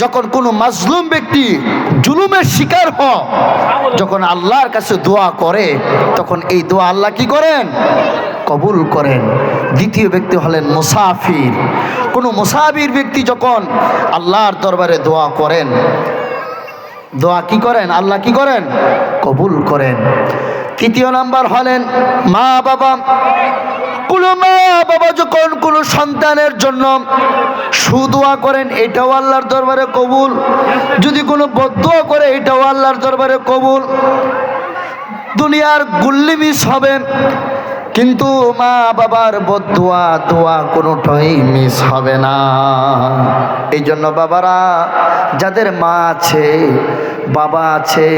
যখন কোনো মাজলুম ব্যক্তি জুলুমের শিকার হয়, যখন আল্লাহর কাছে দোয়া করে, তখন এই দোয়া আল্লাহ কি করেন? কবুল করেন। দ্বিতীয় ব্যক্তি হলেন মুসাফির। কোনো মুসাফির ব্যক্তি যখন আল্লাহর দরবারে দোয়া করেন, দোয়া কি করেন? আল্লাহ কি করেন? কবুল করেন। তৃতীয় নাম্বার হলেন মা বাবা। কোনো মা বাবা যখন কোনো সন্তানের জন্য সুদোয়া করেন, এটাও আল্লাহর দরবারে কবুল। যদি কোনো বদদোয়া করে, এটাও আল্লাহর দরবারে কবুল। দুনিয়ার গুল্লি মিস হবে, কিন্তু মা বাবার বদদোয়া দোয়া কোনোটাই মিস হবে না। এই জন্য বাবারা, যাদের মা আছে বাবা আছে,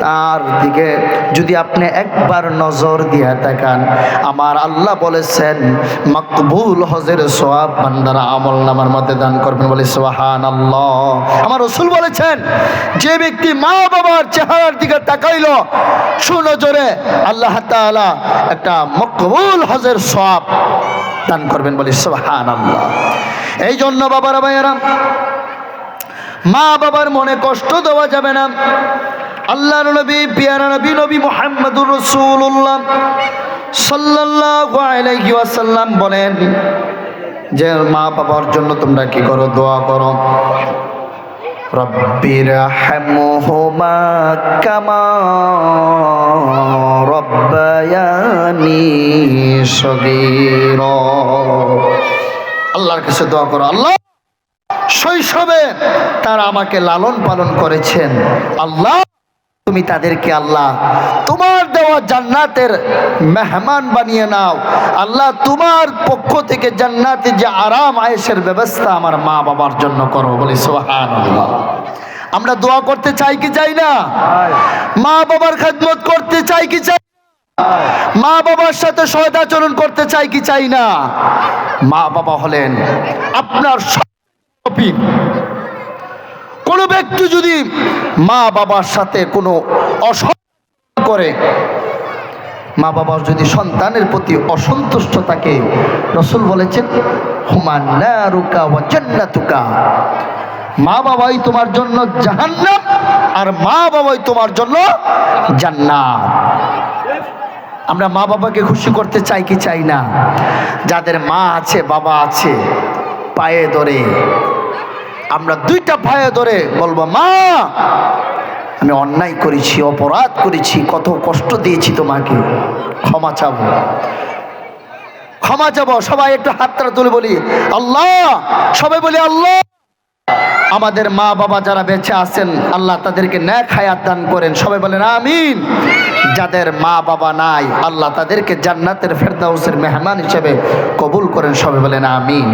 তার দিকে যদি আপনি একবার নজর দিয়ে তাকান, আমার আল্লাহ বলেছেন মাকবুল হজের সওয়াব বান্দারা আমল নামার মধ্যে দান করবেন। বলে সুবহানাল্লাহ। আমার রাসূল বলেছেন, যে ব্যক্তি মা বাবার চেহারার দিকে তাকাইল সুনজরে, আল্লাহ তাআলা একটা মকবুল হজের সওয়াব দান করবেন। বলে সুবহানাল্লাহ। এই জন্য বাবারা ভাইয়েরা, মা বাবার মনে কষ্ট দেওয়া যাবে না। আল্লাহর নবী, পিয়ারা নবী, নবী মুহাম্মদুর রাসূলুল্লাহ সাল্লাল্লাহু আলাইহি ওয়াসাল্লাম বলেন যে মা বাবার জন্য তোমরা কি করো? দোয়া করো। রব্বিরহামহুমা কামা রব্বায়ানি সগীরা। আল্লাহর কাছে দোয়া করো, আল্লাহ শৈশবে তারা আমাকে লালন পালন করেছেন, আল্লাহ তুমি তাদেরকে আল্লাহ তোমার দেওয়া জান্নাতের মেহমান বানিয়ে নাও। আল্লাহ তোমার পক্ষ থেকে জান্নাতে যে আরাম আয়েশের ব্যবস্থা আমার মা বাবার জন্য করো। বলি সুবহানাল্লাহ। আমরা দোয়া করতে চাই কি চাই না? মা বাবার খেদমত করতে চাই কি চাই? মা বাবার সাথে সদাচরণ করতে চাই কি চাই না? মা বাবা হলেন আপনার শফিক। কোন ব্যক্তি যদি মা বাবার সাথে কোনো অসন্তোষ করে, মা বাবার যদি সন্তানের প্রতি অসন্তুষ্ট থাকে, রাসূল বলেছেন হুমা নারুকা ওয়া জান্নাতুকা। মা বাবাই তোমার জন্য জাহান্নাম, আর মা বাবাই তোমার জন্য জান্নাত। আমরা মা বাবাকে খুশি করতে চাই কি চাই না? যাদের মা আছে বাবা আছে, পায়ে ধরে আমরা দুইটা পায়ে ধরে বলবো, মা আমি অন্যায় করেছি, অপরাধ করেছি, কত কষ্ট দিয়েছি তোমাকে, ক্ষমা চাবো, ক্ষমা চাবো। সবাই একটু হাতটা তুলে বলি আল্লাহ। সবাই বলি আল্লাহ। আমাদের মা বাবা যারা বেঁচে আছেন, আল্লাহ তাদেরকে নেক হায়াত দান করেন। সবাই বলেন আমিন। যাদের মা বাবা নাই, আল্লাহ তাদেরকে জান্নাতের ফেরদাউসের মেহমান হিসেবে কবুল করেন। সবাই বলেন আমিন।